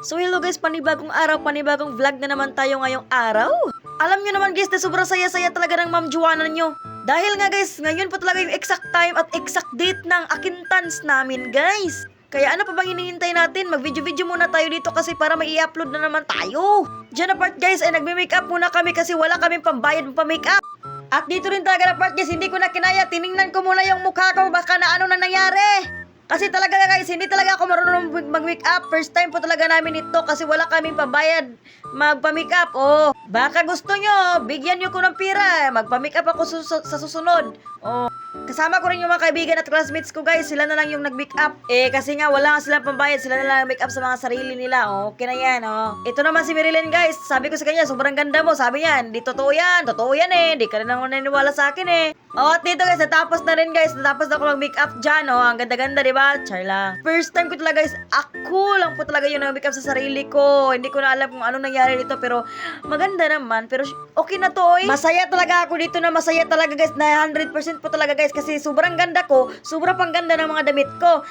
So hello guys, panibagong araw, panibagong vlog na naman tayo ngayong araw. Alam nyo naman guys na sobrang saya-saya talaga ng Ma'am Joanna nyo. Dahil nga guys, ngayon po talaga yung exact time at exact date ng acquaintance namin guys. Kaya ano pa bang hinihintay natin? Mag-video-video muna tayo dito kasi para may i-upload na naman tayo. Diyan na part guys ay nagme-makeup muna kami kasi wala kaming pambayad pa makeup. At dito rin talaga na part guys, hindi ko na kinaya. Tiningnan ko muna yung mukha ko baka na ano na nangyari. Kasi talaga guys, hindi talaga ako marunong mag-make up. First time po talaga namin ito kasi wala kaming pambayad magpa-make up. Oh, baka gusto nyo, bigyan nyo ko ng pira. Magpa-make up ako sa susunod. Oh, kasama ko rin yung mga kaibigan at classmates ko guys. Sila na lang yung nag-make up. Kasi nga wala nga silang pambayad. Sila na lang make up sa mga sarili nila. Oh, okay na yan. Oh. Ito naman si Marilyn guys. Sabi ko sa kanya, sobrang ganda mo. Sabi niya, hindi totoo yan. Totoo yan eh. Hindi ka rin naman naniniwala sa akin eh. Oh, at dito guys, natapos na rin guys. Natapos na ako mag-make up dyan. Oh, ang ganda-ganda, diba? Char lang. First time ko talaga guys, ako lang po talaga yung nag-make up sa sarili ko. Hindi ko na alam kung anong nangyari dito. Pero maganda naman. Pero okay na to eh. Masaya talaga ako dito na masaya talaga guys. Na 100% po talaga guys. Kasi sobrang ganda ko. Sobrang pang ganda ng mga damit ko.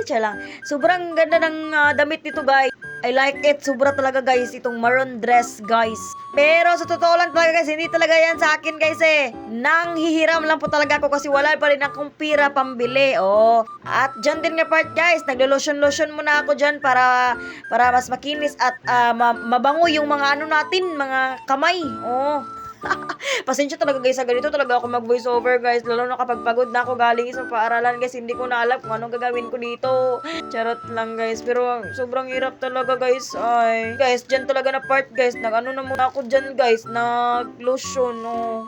Char lang. Sobrang ganda ng damit nito guys. I like it. Sobra talaga guys. Itong maroon dress guys. Pero sa totoo lang talaga guys, hindi talaga yan sa akin guys eh. Nanghihiram lang po talaga ako kasi wala pa rin akong pira pambili. Oh. At dyan din nga part guys, naglo-lotion-lotion muna ako dyan para mas makinis at mabango yung mga ano natin, mga kamay. Oh. Pasensya talaga guys, sa ganito talaga ako mag voice over guys, lalo na kapag pagod na ako galing sa paaralan guys, hindi ko na alam kung anong gagawin ko dito. Charot lang guys, pero sobrang hirap talaga guys. Ay guys, dyan talaga na part guys, nag-ano na muna ako dyan guys, nag lotion. Oh.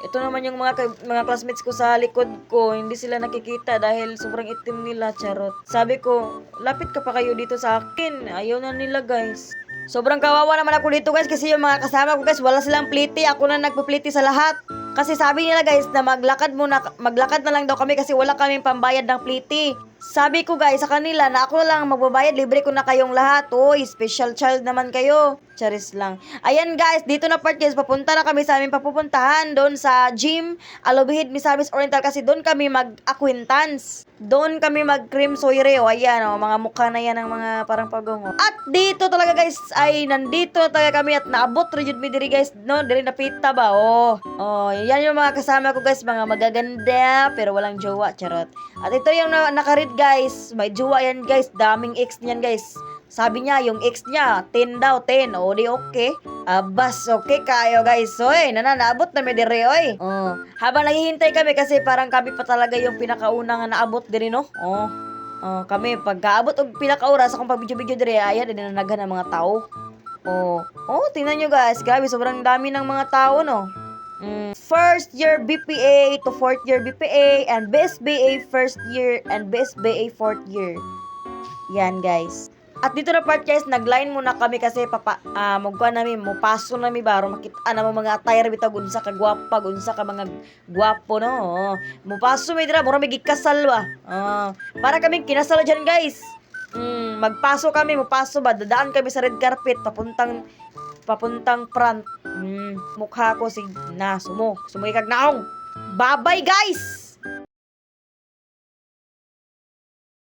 Ito naman yung mga classmates ko sa likod ko, hindi sila nakikita dahil sobrang itim nila. Charot. Sabi ko, lapit ka pa kayo dito sa akin. Ayaw na nila guys. Sobrang kawawa naman ako dito guys kasi yung mga kasama ko guys wala silang pliti. Ako na nagpupliti sa lahat. Kasi sabi nila guys na maglakad na lang daw kami kasi wala kaming pambayad ng pliti. Sabi ko guys sa kanila na ako lang magbabayad, libre ko na kayong lahat. Oy, special child naman kayo. Charis lang. Ayan guys, dito na part guys, papunta na kami sa aming papupuntahan doon sa gym, Alobihid, Misamis Oriental kasi doon kami mag-acquaintance. Doon kami mag-cream soyre. O ayan o, mga mukha na yan ng mga parang pagongo. At dito talaga guys, ay nandito na talaga kami at naabot rejud mi diri guys, no? Diri napita ba? Oh, yan yung mga kasama ko guys, mga magaganda pero walang jowa, charot. At ito yung nakaread guys, may jowa yan guys, daming ex niyan guys. Sabi niya, yung ex niya, 10 daw, 10. O, di okay. Abas, okay kayo guys. Oy, naabot na may dire, oy. Oh. Habang naghihintay kami kasi parang kami pa talaga yung pinakaunang naabot dire, no? Oh. Kami, pagkaabot og pinakaoras akong pag-video-video dire, ayan, dinanagan ng mga tao. Tingnan nyo guys. Grabe, sobrang dami ng mga tao, no? First year BPA to fourth year BPA and best BA first year and best BA fourth year. Yan guys. At dito na part guys, nag-line muna kami kasi magkuha namin, mupaso namin baro makita na mga attire bitag unsa ka gwapa, unsa ka mga gwapo no. Mupaso mi dira, mura may gikasal ba. Para kaming kinasal diyan guys. Magpaso kami, mupaso ba, dadaan kami sa red carpet papuntang front. Mukha ko sumugay kag naong. Bye-bye guys.